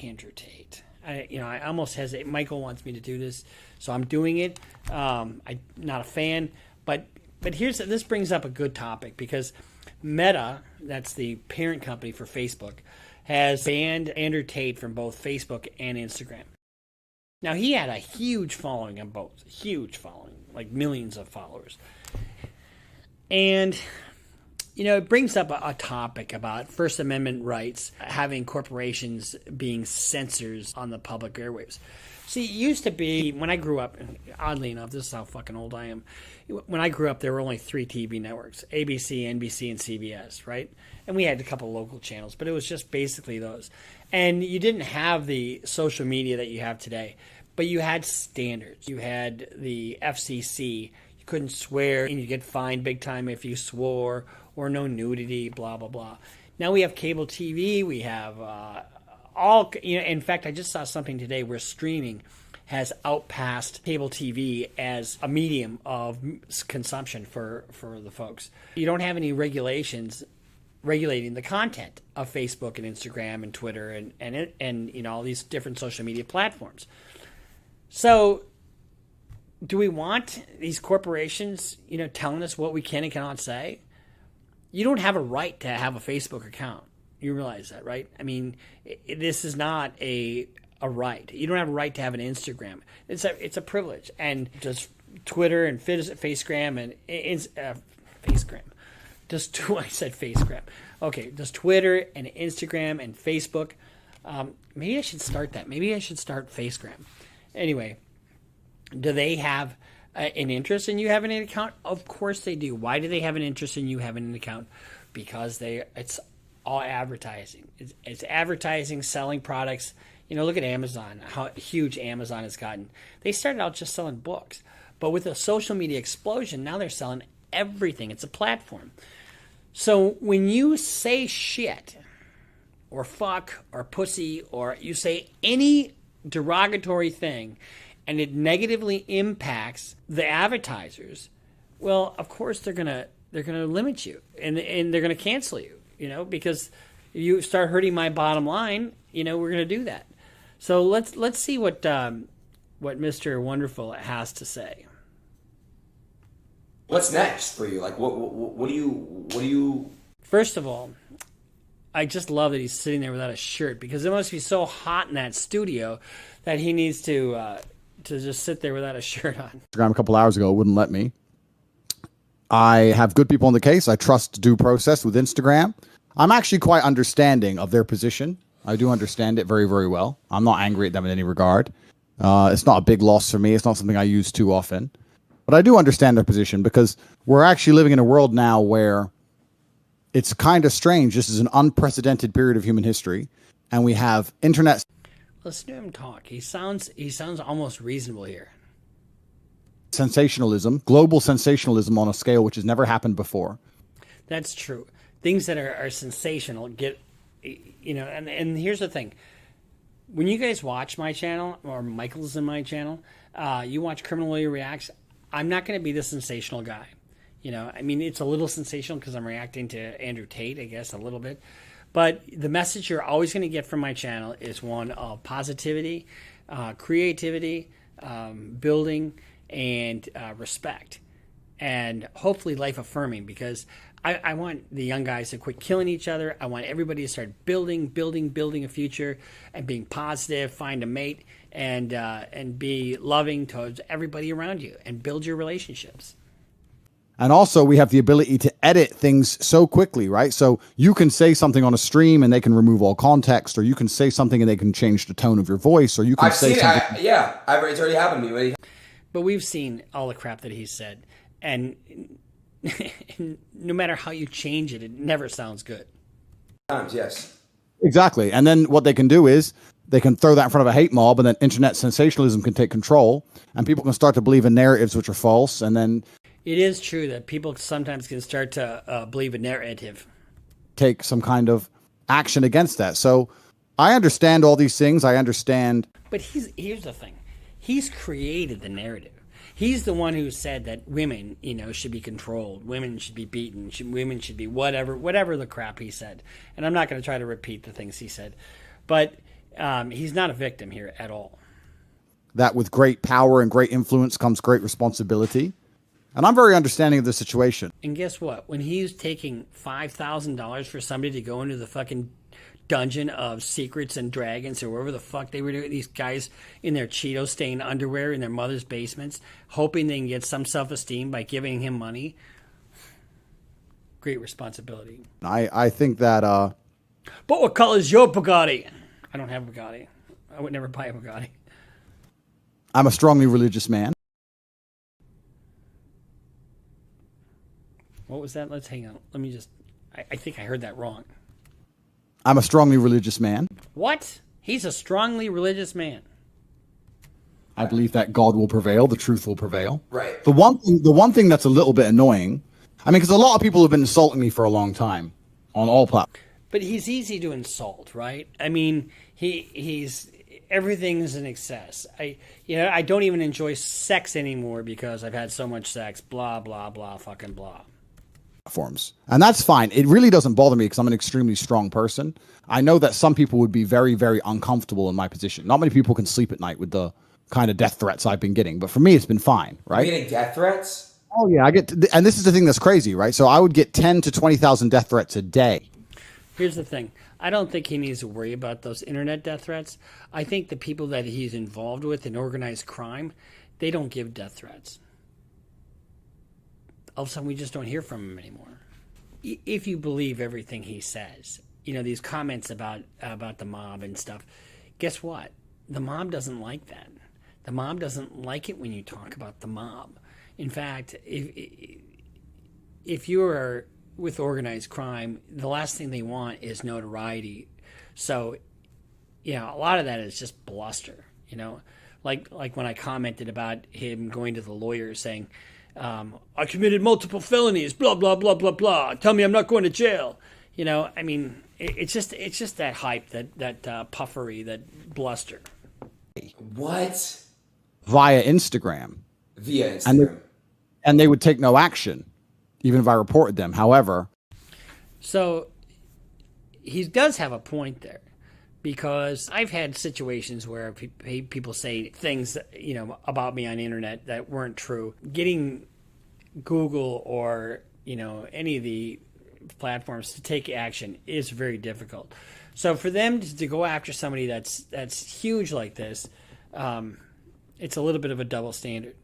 Andrew Tate. I almost hesitate. Michael wants me to do this, so I'm doing it. I'm not a fan, but this brings up a good topic because Meta, that's the parent company for Facebook, has banned Andrew Tate from both Facebook and Instagram. Now, he had a huge following on both. Huge following, like millions of followers. And, it brings up a topic about First Amendment rights, having corporations being censors on the public airwaves. See, it used to be, when I grew up, oddly enough, this is how fucking old I am. When I grew up, there were only 3 TV networks, ABC, NBC, and CBS, right? And we had a couple local channels, but it was just basically those. And you didn't have the social media that you have today, but you had standards. You had the FCC. You couldn't swear, and you get fined big time if you swore, or no nudity, blah, blah, blah. Now we have cable TV. We have in fact, I just saw something today where streaming has outpassed cable TV as a medium of consumption for the folks. You don't have any regulations regulating the content of Facebook and Instagram and Twitter and all these different social media platforms. So do we want these corporations, telling us what we can and cannot say? You don't have a right to have a Facebook account. You realize that, right? I mean, this is not a right. You don't have a right to have an Instagram. It's a privilege. And does Twitter and Facegram and Facegram? I said Facegram. Okay, does Twitter and Instagram and Facebook? Maybe I should start that. Maybe I should start Facegram. Anyway, do they have an interest in you having an account? Of course they do. Why do they have an interest in you having an account? Because it's all advertising. It's advertising, selling products. Look at Amazon, how huge Amazon has gotten. They started out just selling books. But with the social media explosion, now they're selling everything. It's a platform. So when you say shit or fuck or pussy or you say any derogatory thing and it negatively impacts the advertisers, well, of course they're gonna limit you and they're gonna cancel you, because you start hurting my bottom line, we're gonna do that. So let's see what Mr. Wonderful has to say. What's next for you? Like, what do you? First of all, I just love that he's sitting there without a shirt because it must be so hot in that studio that he needs to just sit there without a shirt on. Instagram a couple hours ago wouldn't let me. I have good people in the case. I trust due process with Instagram. I'm actually quite understanding of their position. I do understand it very, very well. I'm not angry at them in any regard. It's not a big loss for me. It's not something I use too often. But I do understand their position because we're actually living in a world now where it's kind of strange. This is an unprecedented period of human history. And we have internet. Listen to him talk. He sounds almost reasonable here. Sensationalism, global sensationalism on a scale which has never happened before. That's true. Things that are sensational get, and here's the thing. When you guys watch my channel, or Michael's in my channel, you watch Criminal Lawyer Reacts, I'm not going to be the sensational guy. It's a little sensational because I'm reacting to Andrew Tate, I guess, a little bit. But the message you're always going to get from my channel is one of positivity, creativity, building, and respect. And hopefully life affirming, because I want the young guys to quit killing each other. I want everybody to start building a future and being positive, find a mate, and be loving towards everybody around you and build your relationships. And also we have the ability to edit things so quickly, right? So you can say something on a stream and they can remove all context, or you can say something and they can change the tone of your voice, or you can say something. It's already happened to me. But we've seen all the crap that he said. And no matter how you change it, it never sounds good. Yes. Exactly. And then what they can do is they can throw that in front of a hate mob, and then internet sensationalism can take control, and people can start to believe in narratives which are false. And then it is true that people sometimes can start to believe a narrative. Take some kind of action against that. So I understand all these things. I understand. But here's the thing. He's created the narrative. He's the one who said that women, should be controlled. Women should be beaten. Women should be whatever the crap he said. And I'm not going to try to repeat the things he said. But He's not a victim here at all. That with great power and great influence comes great responsibility. And I'm very understanding of the situation. And guess what? When he's taking $5,000 for somebody to go into the fucking dungeon of secrets and dragons or wherever the fuck they were doing, these guys in their Cheeto stained underwear in their mother's basements, hoping they can get some self-esteem by giving him money. Great responsibility. I think that But what color is your Bugatti? I don't have a Bugatti. I would never buy a Bugatti. I'm a strongly religious man. What was that? Let's hang on. Let me just... I think I heard that wrong. I'm a strongly religious man. What? He's a strongly religious man. I believe that God will prevail, the truth will prevail. Right. The one thing that's a little bit annoying, I mean, because a lot of people have been insulting me for a long time on all platforms. But he's easy to insult, right? I mean, he's everything's in excess. I don't even enjoy sex anymore because I've had so much sex. Blah blah blah, fucking blah. Platforms. And that's fine. It really doesn't bother me because I'm an extremely strong person. I know that some people would be very, very uncomfortable in my position. Not many people can sleep at night with the kind of death threats I've been getting, but for me, it's been fine, right? You're getting death threats? Oh yeah, and this is the thing that's crazy, right? So I would get 10 to 20,000 death threats a day. Here's the thing. I don't think he needs to worry about those internet death threats. I think the people that he's involved with in organized crime, they don't give death threats. All of a sudden, we just don't hear from him anymore. If you believe everything he says, these comments about the mob and stuff, guess what? The mob doesn't like that. The mob doesn't like it when you talk about the mob. In fact, if you are with organized crime, the last thing they want is notoriety. So, a lot of that is just bluster, like when I commented about him going to the lawyer saying, I committed multiple felonies, blah, blah, blah, blah, blah. Tell me I'm not going to jail. I mean, it's just that hype, that puffery, that bluster. What? Via Instagram. Via Instagram. And they would take no action, even if I reported them. However. So he does have a point there, because I've had situations where people say things, about me on the internet that weren't true. Getting Google or, any of the platforms to take action is very difficult. So for them to go after somebody that's huge like this, it's a little bit of a double standard.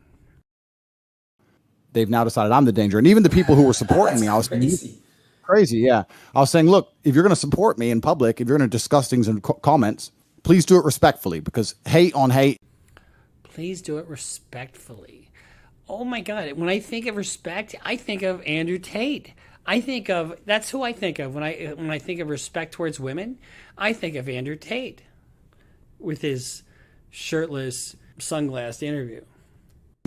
They've now decided I'm the danger. And even the people who were supporting me, I was crazy. Yeah. I was saying, look, if you're going to support me in public, if you're going to discuss things in comments, please do it respectfully, because hate on hate. Please do it respectfully. Oh my God. When I think of respect, I think of Andrew Tate. That's who I think of when I think of respect towards women. I think of Andrew Tate with his shirtless, sunglassed interview.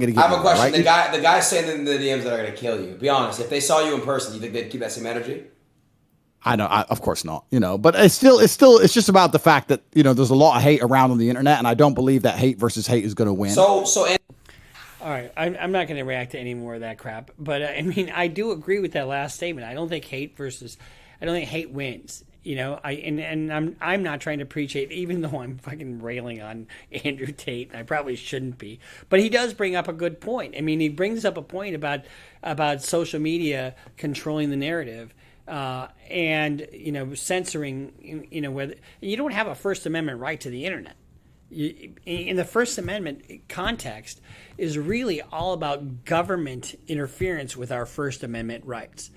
I have a question. Right? The guys saying in the DMs that are going to kill you. Be honest. If they saw you in person, you think they'd keep that same energy? I know, of course not. But it's just about the fact that there's a lot of hate around on the internet, and I don't believe that hate versus hate is going to win. All right, I'm not going to react to any more of that crap. But I mean, I do agree with that last statement. I don't think hate wins. I'm not trying to preach hate, even though I'm fucking railing on Andrew Tate, and I probably shouldn't be. But he does bring up a good point. I mean, he brings up a point about social media controlling the narrative, and censoring. Whether you don't have a First Amendment right to the internet. In the First Amendment context, is really all about government interference with our First Amendment rights.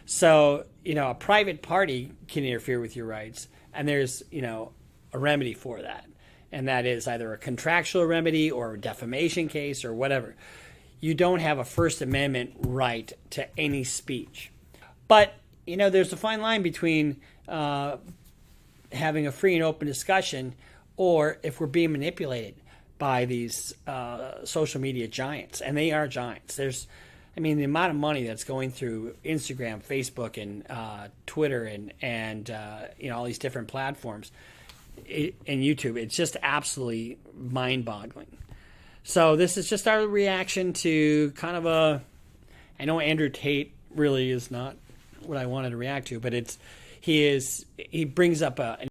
So, a private party can interfere with your rights, and there's, a remedy for that. And that is either a contractual remedy or a defamation case or whatever. You don't have a First Amendment right to any speech. But, there's a fine line between having a free and open discussion or if we're being manipulated by these social media giants. And they are giants. The amount of money that's going through Instagram, Facebook, and Twitter, and all these different platforms, and YouTube, it's just absolutely mind-boggling. So this is just our reaction to kind of I know Andrew Tate really is not what I wanted to react to, but he brings up an